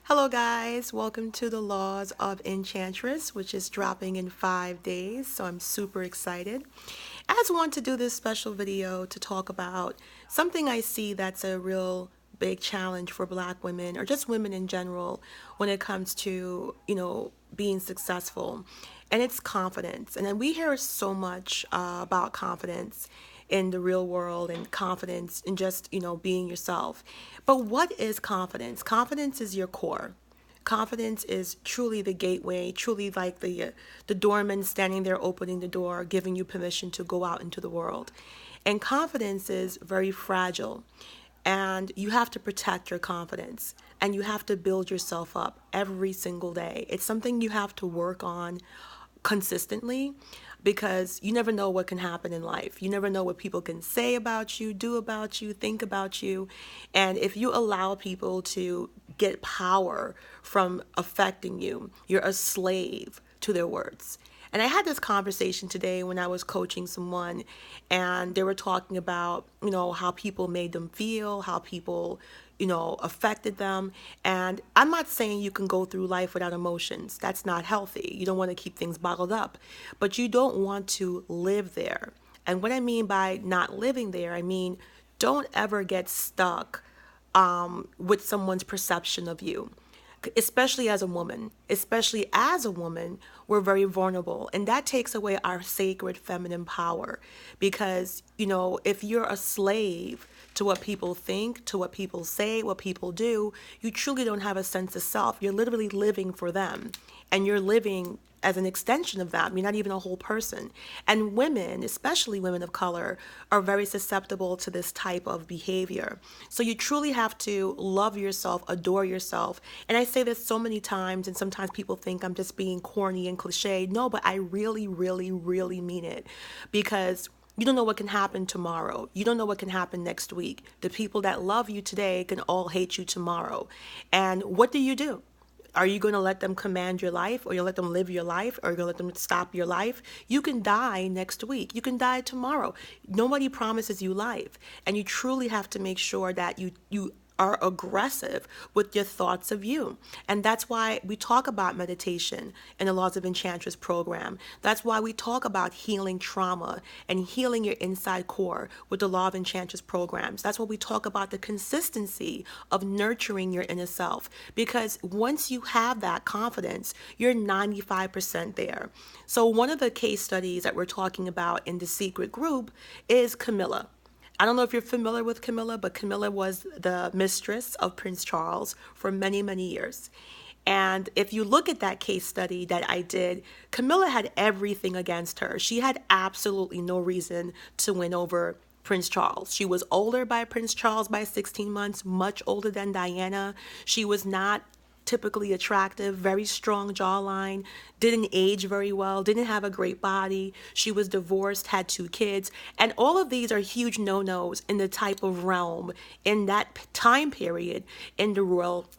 Hello, guys. Welcome to the Laws of Enchantress, which is dropping in 5 days. So I'm super excited. I just want to do this special video to talk about something I see that's a real big challenge for Black women or just women in general when it comes to, being successful. And it's confidence. And then we hear so much about confidence in the real world and confidence in just, being yourself. But what is confidence? Confidence is your core. Confidence is truly the gateway, truly like the doorman standing there opening the door, giving you permission to go out into the world. And confidence is very fragile. And you have to protect your confidence and you have to build yourself up every single day. It's something you have to work on consistently because you never know what can happen in life. You never know what people can say about you, do about you, think about you. And if you allow people to get power from affecting you, you're a slave to their words. And I had this conversation today when I was coaching someone, and they were talking about, how people made them feel, how people, affected them. And I'm not saying you can go through life without emotions. That's not healthy. You don't want to keep things bottled up, but you don't want to live there. And what I mean by not living there, I mean, don't ever get stuck with someone's perception of you, especially as a woman, we're very vulnerable, and that takes away our sacred feminine power because if you're a slave to what people think, to what people say, what people do, you truly don't have a sense of self. You're literally living for them, and you're living as an extension of that. You're not even a whole person. And women, especially women of color, are very susceptible to this type of behavior. So you truly have to love yourself, adore yourself. And I say this so many times, and sometimes people think I'm just being corny and cliche. No, but I really, really, really mean it because you don't know what can happen tomorrow. You don't know what can happen next week. The people that love you today can all hate you tomorrow. And what do? Are you going to let them command your life, or you let them live your life, or you going to let them stop your life? You can die next week. You can die tomorrow. Nobody promises you life. And you truly have to make sure that you are aggressive with your thoughts of you. And that's why we talk about meditation in the Laws of Enchantress program. That's why we talk about healing trauma and healing your inside core with the Law of Enchantress programs. That's why we talk about the consistency of nurturing your inner self. Because once you have that confidence, you're 95% there. So one of the case studies that we're talking about in the secret group is Camilla. I don't know if you're familiar with Camilla, but Camilla was the mistress of Prince Charles for many, many years. And if you look at that case study that I did, Camilla had everything against her. She had absolutely no reason to win over Prince Charles. She was older by Prince Charles by 16 months, much older than Diana. She was not typically attractive, very strong jawline, didn't age very well, didn't have a great body. She was divorced, had 2 kids, and all of these are huge no-nos in the type of realm in that time period in the royal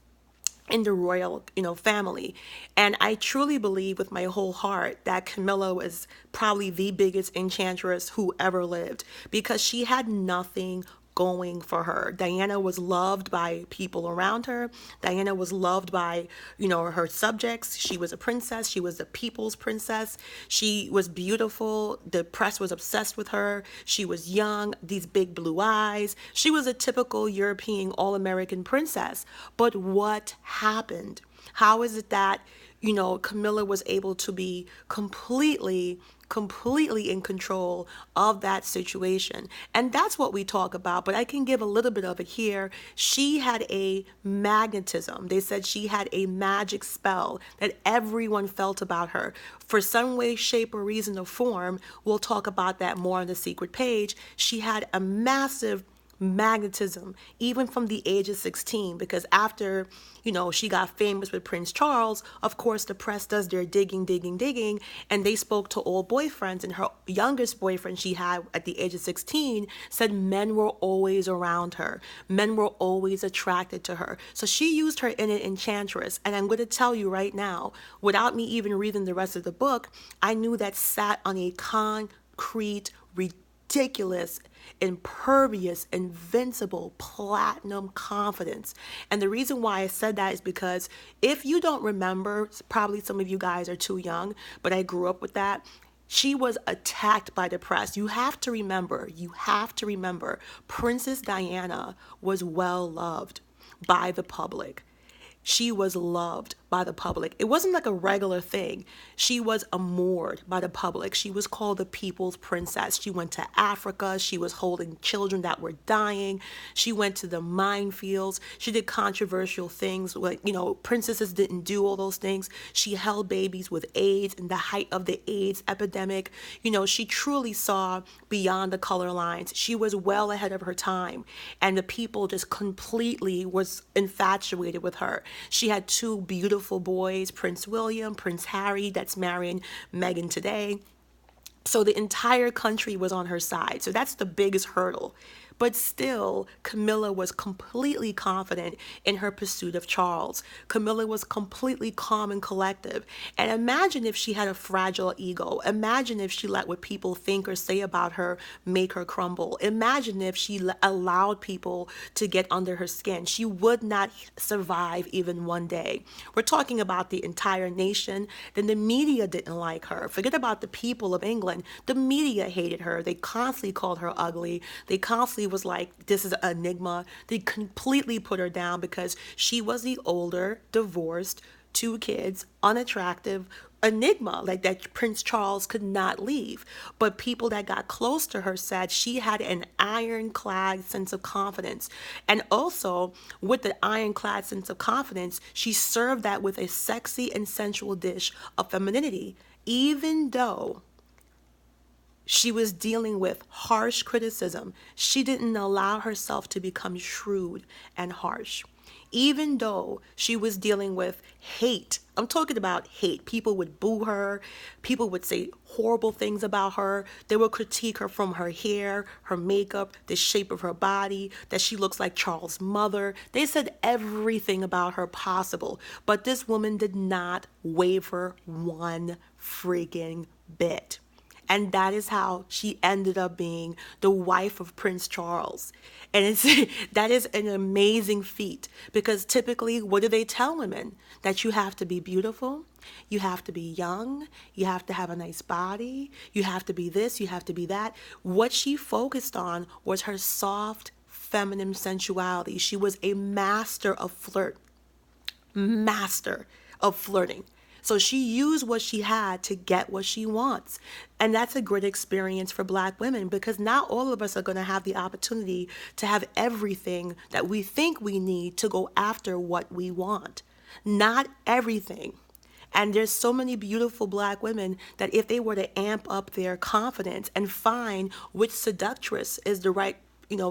family. And I truly believe with my whole heart that Camilla was probably the biggest enchantress who ever lived because she had nothing going for her. Diana was loved by people around her. Diana was loved by, her subjects. She was a princess. She was the people's princess. She was beautiful. The press was obsessed with her. She was young, these big blue eyes. She was a typical European all-American princess. But what happened? How is it that, Camilla was able to be completely in control of that situation? And that's what we talk about, but I can give a little bit of it here. She had a magnetism. They said she had a magic spell that everyone felt about her. For some way, shape, or reason or form, we'll talk about that more on the secret page. She had a massive magnetism even from the age of 16 because after she got famous with Prince Charles, of course the press does their digging, and they spoke to old boyfriends, and her youngest boyfriend she had at the age of 16 said men were always around her, men were always attracted to her. So she used her inner enchantress, and I'm going to tell you right now, without me even reading the rest of the book, I knew that sat on a concrete ridiculous, impervious, invincible, platinum confidence. And the reason why I said that is because if you don't remember, probably some of you guys are too young, but I grew up with that. She was attacked by the press. You have to remember, Princess Diana was well loved by the public. She was loved by the public. It wasn't like a regular thing. She was adored by the public. She was called the people's princess. She went to Africa. She was holding children that were dying. She went to the minefields. She did controversial things. Like, princesses didn't do all those things. She held babies with AIDS in the height of the AIDS epidemic. She truly saw beyond the color lines. She was well ahead of her time. And the people just completely was infatuated with her. She had two beautiful boys, Prince William, Prince Harry, that's marrying Meghan today. So the entire country was on her side. So that's the biggest hurdle. But still, Camilla was completely confident in her pursuit of Charles. Camilla was completely calm and collective. And imagine if she had a fragile ego. Imagine if she let what people think or say about her make her crumble. Imagine if she allowed people to get under her skin. She would not survive even one day. We're talking about the entire nation. Then the media didn't like her. Forget about the people of England. The media hated her. They constantly called her ugly. They constantly was like, this is an enigma. They completely put her down because she was the older, divorced, two kids, unattractive enigma, like that Prince Charles could not leave. But people that got close to her said she had an ironclad sense of confidence. And also, with the ironclad sense of confidence, she served that with a sexy and sensual dish of femininity, even though she was dealing with harsh criticism. She didn't allow herself to become shrewd and harsh. Even though she was dealing with hate, I'm talking about hate. People would boo her. People would say horrible things about her. They would critique her from her hair, her makeup, the shape of her body, that she looks like Charles' mother. They said everything about her possible. But this woman did not waver one freaking bit. And that is how she ended up being the wife of Prince Charles. And that is an amazing feat because typically, what do they tell women? That you have to be beautiful, you have to be young, you have to have a nice body, you have to be this, you have to be that. What she focused on was her soft, feminine sensuality. She was a master of flirting. So she used what she had to get what she wants. And that's a great experience for Black women because not all of us are going to have the opportunity to have everything that we think we need to go after what we want. Not everything. And there's so many beautiful Black women that if they were to amp up their confidence and find which seductress is the right,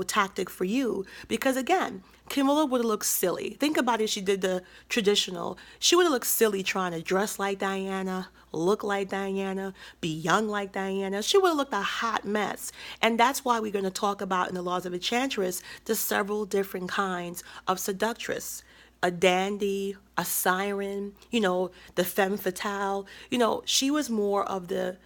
tactic for you, because again, Camilla would have looked silly. Think about it. She did the traditional. She would have looked silly trying to dress like Diana, look like Diana, be young like Diana. She would have looked a hot mess. And that's why we're going to talk about in the Laws of Enchantress the several different kinds of seductress. A dandy, a siren, the femme fatale. She was more of the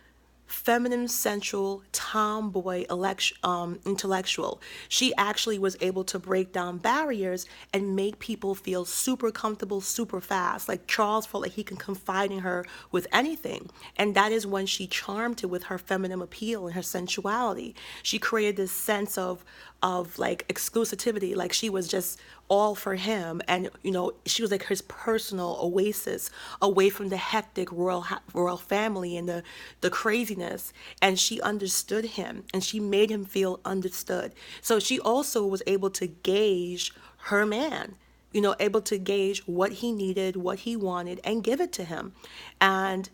feminine, sensual, tomboy intellectual. She actually was able to break down barriers and make people feel super comfortable super fast. Like Charles felt like he can confide in her with anything. And that is when she charmed him with her feminine appeal and her sensuality. She created this sense of like exclusivity, like she was just all for him, and she was like his personal oasis away from the hectic royal family and the craziness. And she understood him, and she made him feel understood. So she also was able to gauge her man, able to gauge what he needed, what he wanted, and give it to him. And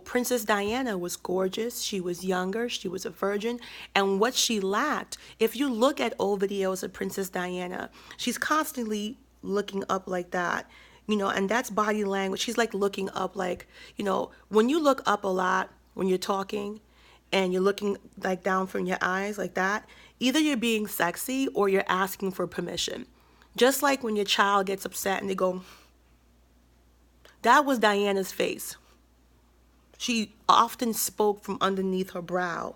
Princess Diana was gorgeous. She was younger. She was a virgin. And what she lacked, if you look at old videos of Princess Diana, she's constantly looking up like that, and that's body language. She's like looking up like, when you look up a lot when you're talking and you're looking like down from your eyes like that, either you're being sexy or you're asking for permission. Just like when your child gets upset and they go, that was Diana's face. She often spoke from underneath her brow.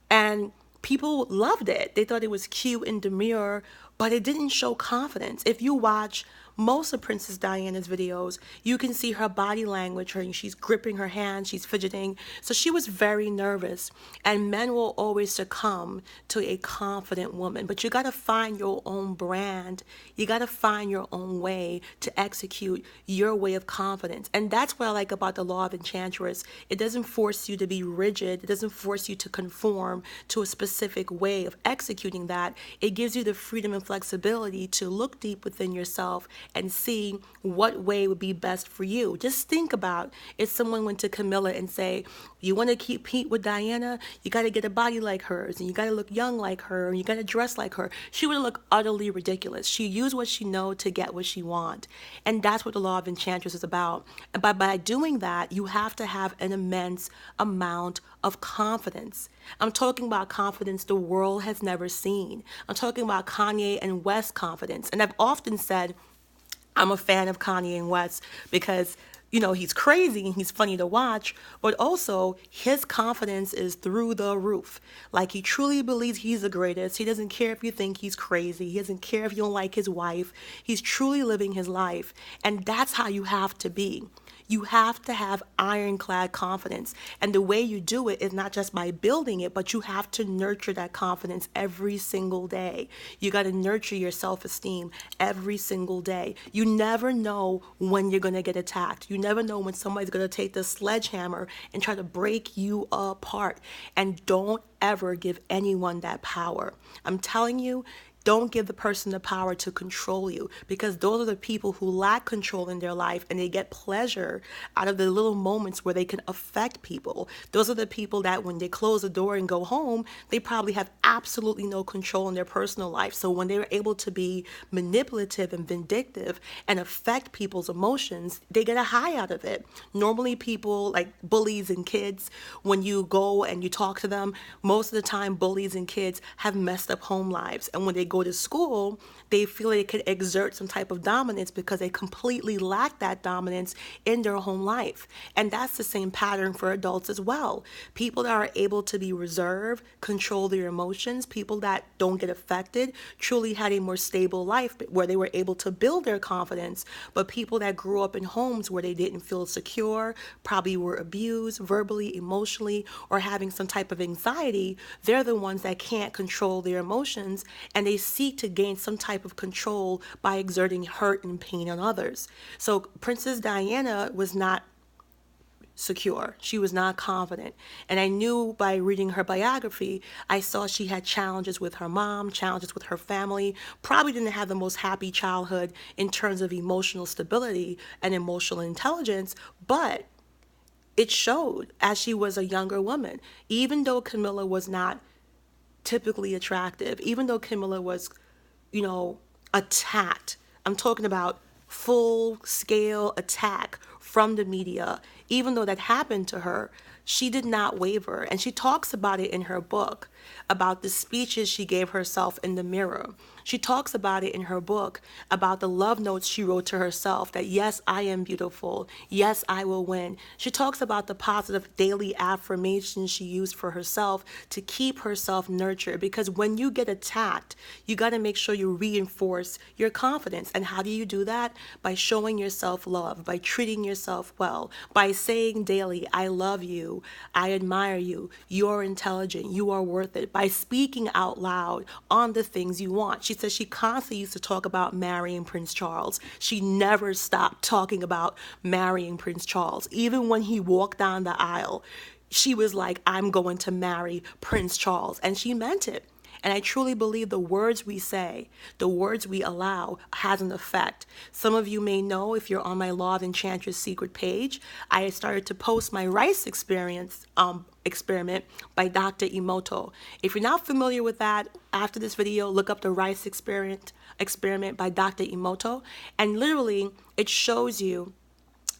And people loved it. They thought it was cute and demure, but it didn't show confidence. If you watch most of Princess Diana's videos, you can see her body language. She's gripping her hand, she's fidgeting. So she was very nervous. And men will always succumb to a confident woman. But you got to find your own brand. You got to find your own way to execute your way of confidence. And that's what I like about the law of Enchantress. It doesn't force you to be rigid. It doesn't force you to conform to a specific way of executing that. It gives you the freedom and flexibility to look deep within yourself and see what way would be best for you. Just think about if someone went to Camilla and say, you want to compete with Diana, you got to get a body like hers, and you got to look young like her, and you got to dress like her. She would look utterly ridiculous. She used what she know to get what she want. And that's what the law of Enchantress is about. And by doing that, you have to have an immense amount of confidence. I'm talking about confidence the world has never seen. I'm talking about Kanye and West confidence. And I've often said, I'm a fan of Kanye and West because, he's crazy and he's funny to watch, but also his confidence is through the roof. Like, he truly believes he's the greatest. He doesn't care if you think he's crazy. He doesn't care if you don't like his wife. He's truly living his life. And that's how you have to be. You have to have ironclad confidence. And the way you do it is not just by building it, but you have to nurture that confidence every single day. You got to nurture your self-esteem every single day. You never know when you're going to get attacked. You never know when somebody's going to take the sledgehammer and try to break you apart. And don't ever give anyone that power. I'm telling you, don't give the person the power to control you, because those are the people who lack control in their life and they get pleasure out of the little moments where they can affect people. Those are the people that when they close the door and go home, they probably have absolutely no control in their personal life. So when they're able to be manipulative and vindictive and affect people's emotions, they get a high out of it. Normally people like bullies and kids, when you go and you talk to them, most of the time bullies and kids have messed up home lives. And when they go to school, they feel they can exert some type of dominance because they completely lack that dominance in their home life. And that's the same pattern for adults as well. People that are able to be reserved, control their emotions, people that don't get affected, truly had a more stable life where they were able to build their confidence. But people that grew up in homes where they didn't feel secure, probably were abused verbally, emotionally, or having some type of anxiety, they're the ones that can't control their emotions, and they seek to gain some type of control by exerting hurt and pain on others. So Princess Diana was not secure. She was not confident. And I knew by reading her biography, I saw she had challenges with her mom, challenges with her family, probably didn't have the most happy childhood in terms of emotional stability and emotional intelligence, but it showed as she was a younger woman. Even though Camilla was not typically attractive, even though Camilla was, attacked. I'm talking about full scale attack from the media. Even though that happened to her, she did not waver. And she talks about it in her book, about the speeches she gave herself in the mirror. She talks about it in her book, about the love notes she wrote to herself, that yes, I am beautiful. Yes, I will win. She talks about the positive daily affirmations she used for herself to keep herself nurtured. Because when you get attacked, you got to make sure you reinforce your confidence. And how do you do that? By showing yourself love, by treating yourself well, by saying daily, I love you, I admire you, you're intelligent, you are worth it, by speaking out loud on the things you want. She says she constantly used to talk about marrying Prince Charles. She never stopped talking about marrying Prince Charles. Even when he walked down the aisle, she was like, I'm going to marry Prince Charles. And she meant it. And I truly believe the words we say, the words we allow, has an effect. Some of you may know, if you're on my Law of Enchantress secret page, I started to post my rice experiment by Dr. Emoto. If you're not familiar with that, after this video, look up the rice experiment by Dr. Emoto. And literally, it shows you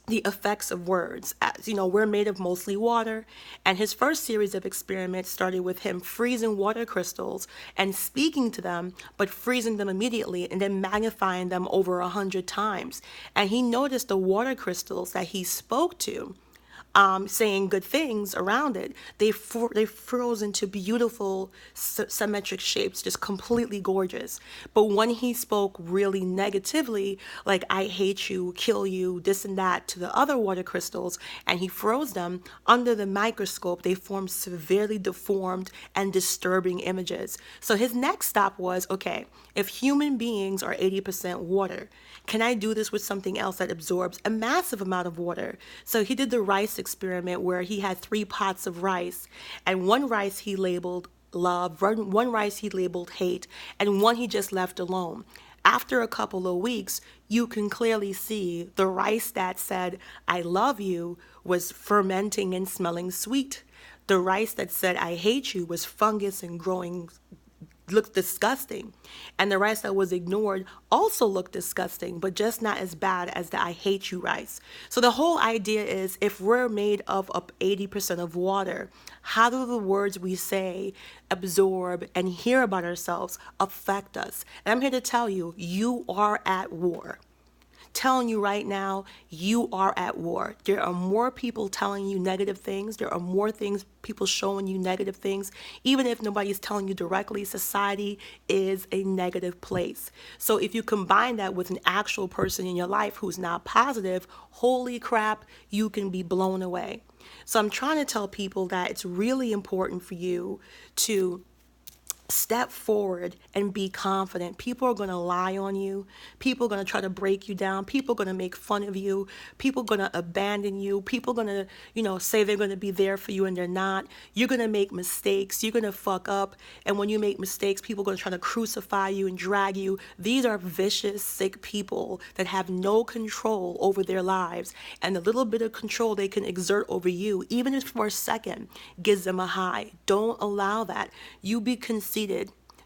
the effects of words. As you know, we're made of mostly water, and his first series of experiments started with him freezing water crystals and speaking to them, but freezing them immediately and then magnifying them over 100 times. And he noticed the water crystals that he spoke to saying good things around it. They froze into beautiful symmetric shapes, just completely gorgeous. But when he spoke really negatively, like I hate you, kill you, this and that, to the other water crystals, and he froze them under the microscope, they formed severely deformed and disturbing images. So his next stop was, okay, if human beings are 80% water, can I do this with something else that absorbs a massive amount of water? So he did the rice experiment where he had 3 pots of rice, and one rice he labeled love, one rice he labeled hate, and one he just left alone. After a couple of weeks, you can clearly see the rice that said, I love you, was fermenting and smelling sweet. The rice that said, I hate you, was fungus and growing, looked disgusting. And the rice that was ignored also looked disgusting, but just not as bad as the I hate you rice. So the whole idea is, if we're made of up 80% of water, how do the words we say, absorb, and hear about ourselves affect us? And I'm here to tell you, you are at war. Telling you right now, you are at war. There are more people telling you negative things. There are more things, people showing you negative things. Even if nobody's telling you directly, society is a negative place. So if you combine that with an actual person in your life who's not positive, holy crap, you can be blown away. So I'm trying to tell people that it's really important for you to step forward and be confident. People are going to lie on you. People are going to try to break you down. People are going to make fun of you. People are going to abandon you. People are going to, say they're going to be there for you and they're not. You're going to make mistakes. You're going to fuck up. And when you make mistakes, people are going to try to crucify you and drag you. These are vicious, sick people that have no control over their lives. And the little bit of control they can exert over you, even if for a second, gives them a high. Don't allow that. You be conceited.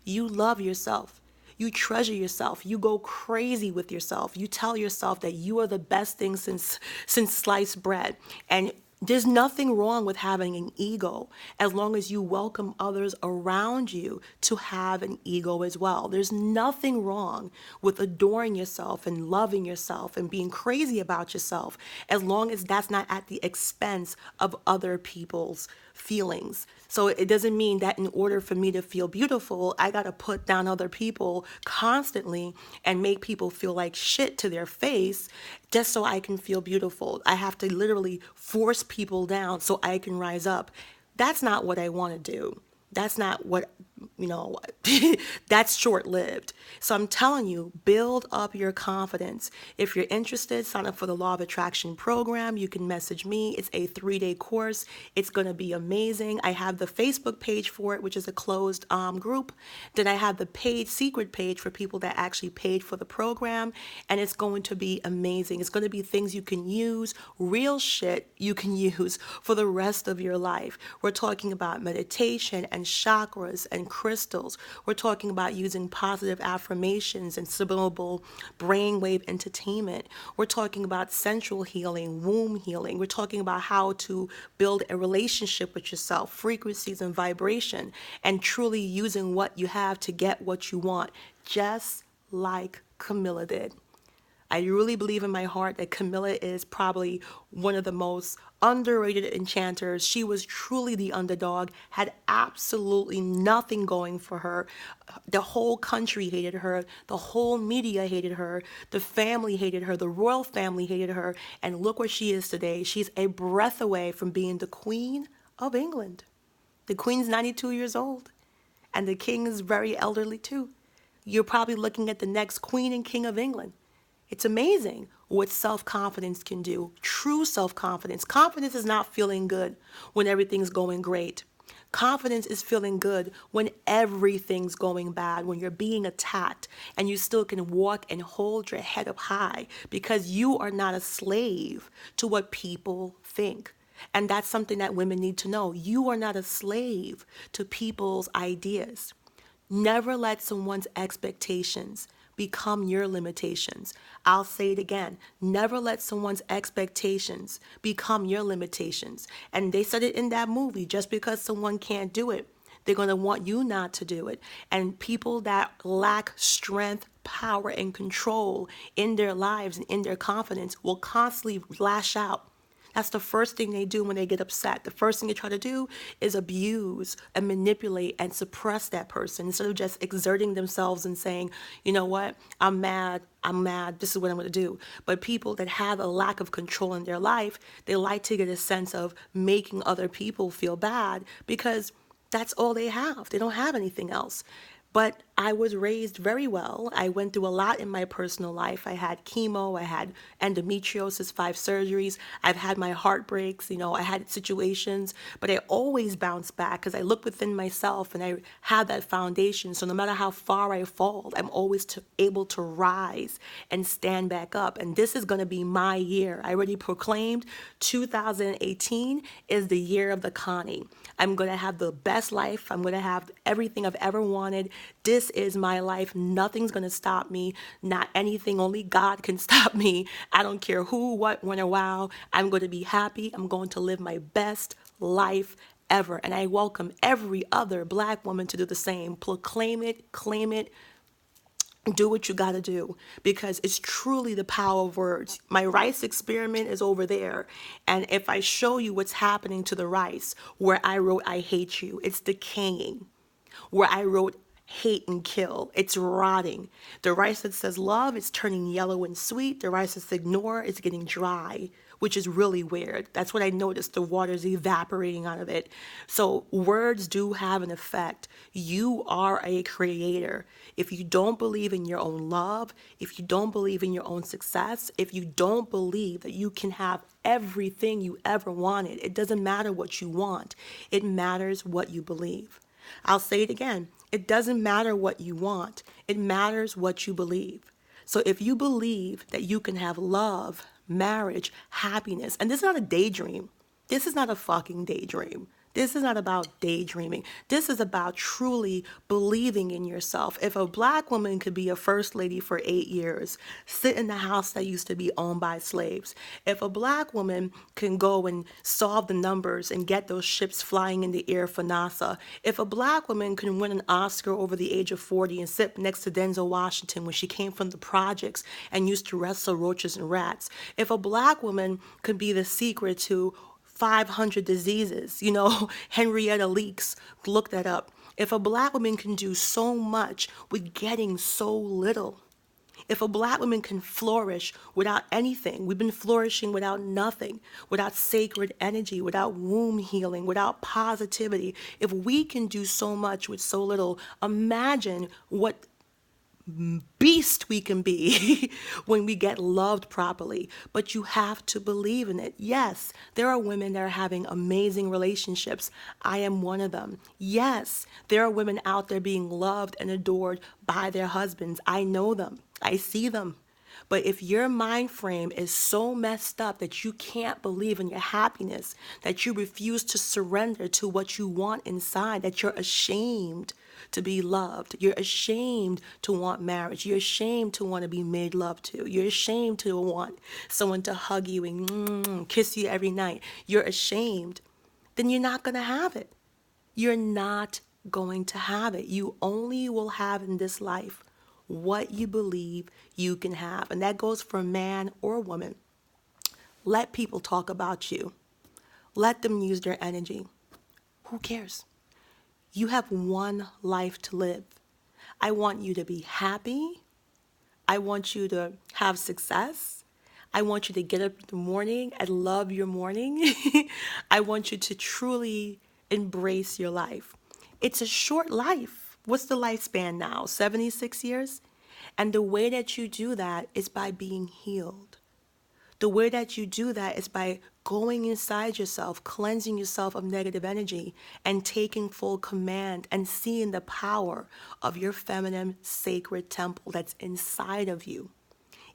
You love yourself. You treasure yourself. You go crazy with yourself. You tell yourself that you are the best thing since sliced bread. And there's nothing wrong with having an ego as long as you welcome others around you to have an ego as well. There's nothing wrong with adoring yourself and loving yourself and being crazy about yourself as long as that's not at the expense of other people's feelings. So it doesn't mean that in order for me to feel beautiful, I got to put down other people constantly and make people feel like shit to their face just so I can feel beautiful. I have to literally force people down so I can rise up. That's not what I want to do. That's not what, that's short-lived. So I'm telling you, build up your confidence. If you're interested, sign up for the Law of Attraction program. You can message me. It's a 3-day course. It's going to be amazing. I have the Facebook page for it, which is a closed group. Then I have the paid secret page for people that actually paid for the program. And it's going to be amazing. It's going to be things you can use, real shit you can use for the rest of your life. We're talking about meditation and chakras and crystals. We're talking about using positive affirmations and subliminal brainwave entertainment. We're talking about sensual healing, womb healing. We're talking about how to build a relationship with yourself, frequencies and vibration, and truly using what you have to get what you want, just like Camilla did. I really believe in my heart that Camilla is probably one of the most underrated enchanters. She was truly the underdog, had absolutely nothing going for her. The whole country hated her. The whole media hated her. The family hated her. The royal family hated her. And look where she is today. She's a breath away from being the Queen of England. The Queen's 92 years old. And the King is very elderly too. You're probably looking at the next Queen and King of England. It's amazing what self-confidence can do. True self-confidence. Confidence is not feeling good when everything's going great. Confidence is feeling good when everything's going bad, when you're being attacked, and you still can walk and hold your head up high because you are not a slave to what people think. And that's something that women need to know. You are not a slave to people's ideas. Never let someone's expectations become your limitations. I'll say it again. Never let someone's expectations become your limitations. And they said it in that movie, just because someone can't do it, they're going to want you not to do it. And people that lack strength, power, and control in their lives and in their confidence will constantly lash out. That's the first thing they do when they get upset. The first thing they try to do is abuse and manipulate and suppress that person instead of just exerting themselves and saying, you know what, I'm mad, this is what I'm going to do. But people that have a lack of control in their life, they like to get a sense of making other people feel bad because that's all they have. They don't have anything else. But I was raised very well. I went through a lot in my personal life. I had chemo, I had endometriosis, 5 surgeries. I've had my heartbreaks, I had situations, but I always bounce back because I look within myself and I have that foundation. So no matter how far I fall, I'm always able to rise and stand back up. And this is going to be my year. I already proclaimed 2018 is the year of the Connie. I'm going to have the best life. I'm going to have everything I've ever wanted. This is my life. Nothing's going to stop me. Not anything. Only God can stop me. I don't care who, what, when, or how. I'm going to be happy. I'm going to live my best life ever. And I welcome every other Black woman to do the same. Proclaim it, claim it, do what you got to do because it's truly the power of words. My rice experiment is over there. And if I show you what's happening to the rice where I wrote, I hate you, it's decaying. Where I wrote, hate and kill, it's rotting. The rice that says love is turning yellow and sweet. The rice that says ignore is getting dry, which is really weird. That's what I noticed. The water's evaporating out of it. So words do have an effect. You are a creator. If you don't believe in your own love, if you don't believe in your own success, if you don't believe that you can have everything you ever wanted, it doesn't matter what you want. It matters what you believe. I'll say it again. It doesn't matter what you want. It matters what you believe. So if you believe that you can have love, marriage, happiness, and this is not a daydream. This is not a fucking daydream. This is not about daydreaming. This is about truly believing in yourself. If a Black woman could be a first lady for 8 years, sit in the house that used to be owned by slaves, if a Black woman can go and solve the numbers and get those ships flying in the air for NASA, if a Black woman can win an Oscar over the age of 40 and sit next to Denzel Washington when she came from the projects and used to wrestle roaches and rats, if a Black woman could be the secret to 500 diseases, Henrietta Leaks, look that up. If a Black woman can do so much with getting so little, if a Black woman can flourish without anything, we've been flourishing without nothing, without sacred energy, without womb healing, without positivity. If we can do so much with so little, imagine what beast we can be when we get loved properly. But you have to believe in it. Yes, there are women that are having amazing relationships. I am one of them. Yes, there are women out there being loved and adored by their husbands. I know them. I see them. But if your mind frame is so messed up that you can't believe in your happiness, that you refuse to surrender to what you want inside, that you're ashamed to be loved, you're ashamed to want marriage, you're ashamed to want to be made love to, you're ashamed to want someone to hug you and kiss you every night, you're ashamed, then you're not going to have it. You're not going to have it. You only will have in this life what you believe you can have. And that goes for man or woman. Let people talk about you. Let them use their energy. Who cares? You have one life to live. I want you to be happy. I want you to have success. I want you to get up in the morning and love your morning. I want you to truly embrace your life. It's a short life. What's the lifespan now? 76 years? And the way that you do that is by being healed. The way that you do that is by going inside yourself, cleansing yourself of negative energy, and taking full command and seeing the power of your feminine sacred temple that's inside of you.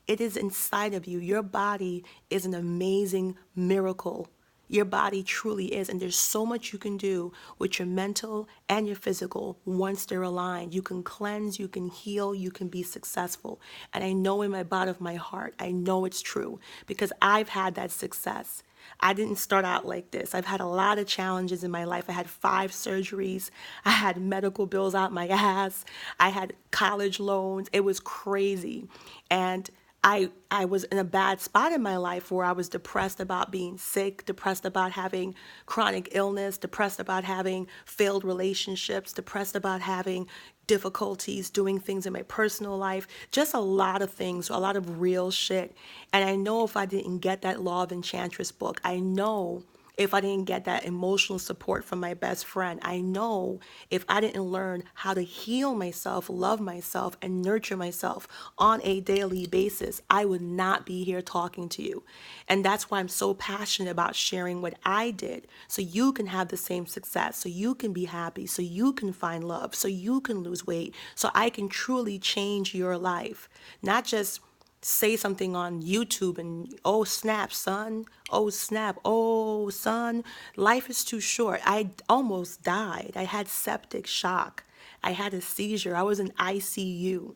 It is inside of you. Your body is an amazing miracle. Your body truly is. And there's so much you can do with your mental and your physical once they're aligned. You can cleanse, you can heal, you can be successful. And I know in my bottom of my heart, I know it's true because I've had that success. I didn't start out like this. I've had a lot of challenges in my life. I had 5 surgeries. I had medical bills out my ass. I had college loans. It was crazy. And I was in a bad spot in my life where I was depressed about being sick, depressed about having chronic illness, depressed about having failed relationships, depressed about having difficulties doing things in my personal life, just a lot of things, a lot of real shit. And I know if I didn't get that Law of Enchantress book, I know if I didn't get that emotional support from my best friend, I know if I didn't learn how to heal myself, love myself, and nurture myself on a daily basis, I would not be here talking to you. And that's why I'm so passionate about sharing what I did so you can have the same success, so you can be happy, so you can find love, so you can lose weight, so I can truly change your life. Not just say something on YouTube and oh snap, son, oh snap, oh son, life is too short. I almost died. I had septic shock. I had a seizure. I was in ICU.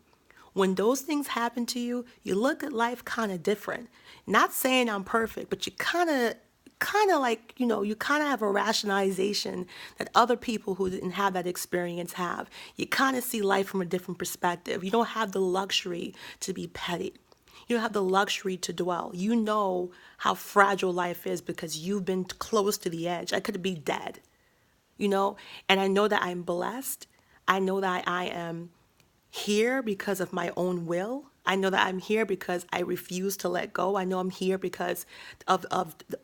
When those things happen to you, you look at life kind of different. Not saying I'm perfect, but you kind of like, you kind of have a rationalization that other people who didn't have that experience have. You kind of see life from a different perspective. You don't have the luxury to be petty. You don't have the luxury to dwell. You know how fragile life is because you've been close to the edge. I could be dead, and I know that I'm blessed. I know that I am here because of my own will. I know that I'm here because I refuse to let go. I know I'm here because of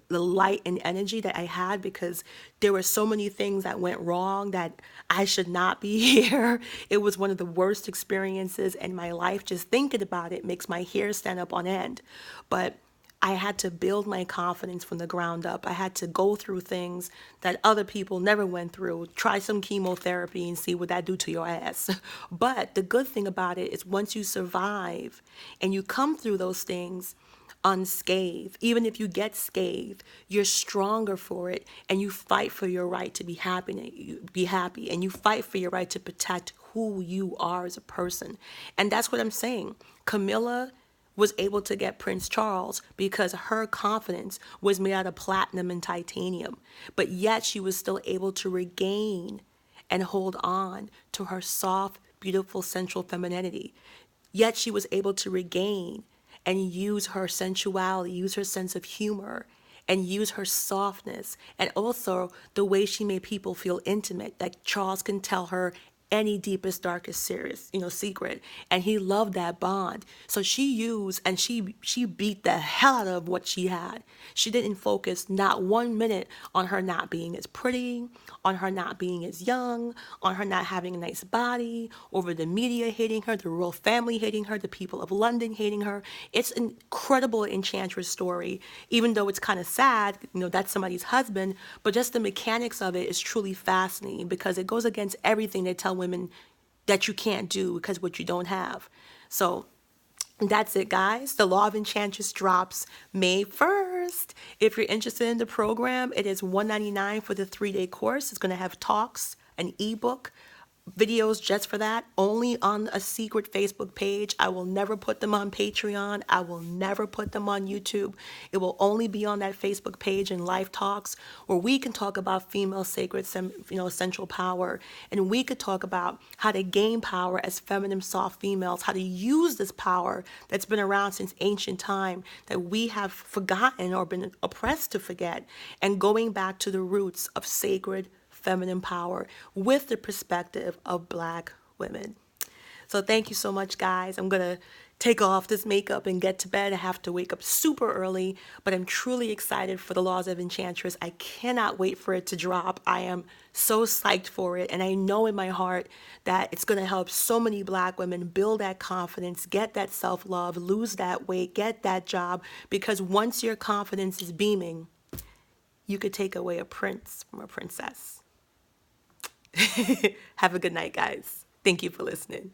the light and energy that I had, because there were so many things that went wrong that I should not be here. It was one of the worst experiences in my life. Just thinking about it makes my hair stand up on end. But I had to build my confidence from the ground up. I had to go through things that other people never went through. Try some chemotherapy and see what that do to your ass. But the good thing about it is once you survive and you come through those things unscathed, even if you get scathed, you're stronger for it, and you fight for your right to be happy, and you fight for your right to protect who you are as a person. And that's what I'm saying. Camilla was able to get Prince Charles because her confidence was made out of platinum and titanium, but yet she was still able to regain and hold on to her soft, beautiful, sensual femininity. Yet she was able to regain and use her sensuality, use her sense of humor, and use her softness, and also the way she made people feel intimate. Like Charles can tell her any deepest, darkest, serious, secret, and he loved that bond. So she used and she beat the hell out of what she had. She didn't focus not 1 minute on her not being as pretty, on her not being as young, on her not having a nice body, over the media hating her, the royal family hating her, the people of London hating her. It's an incredible Enchantress story, even though it's kind of sad, that's somebody's husband, but just the mechanics of it is truly fascinating because it goes against everything they tell women that you can't do because what you don't have. So that's it, guys. The Law of Enchantress drops May 1st. If you're interested in the program, it is $199 for the 3-day course. It's going to have talks, an ebook, videos just for that, only on a secret Facebook page. I will never put them on Patreon. I will never put them on YouTube. It will only be on that Facebook page in live talks where we can talk about female sacred, essential power, and we could talk about how to gain power as feminine, soft females, how to use this power that's been around since ancient time that we have forgotten or been oppressed to forget, and going back to the roots of sacred feminine power with the perspective of Black women. So thank you so much, guys. I'm going to take off this makeup and get to bed. I have to wake up super early, but I'm truly excited for the Laws of Enchantress. I cannot wait for it to drop. I am so psyched for it, and I know in my heart that it's going to help so many Black women build that confidence, get that self-love, lose that weight, get that job, because once your confidence is beaming, you could take away a prince from a princess. Have a good night, guys. Thank you for listening.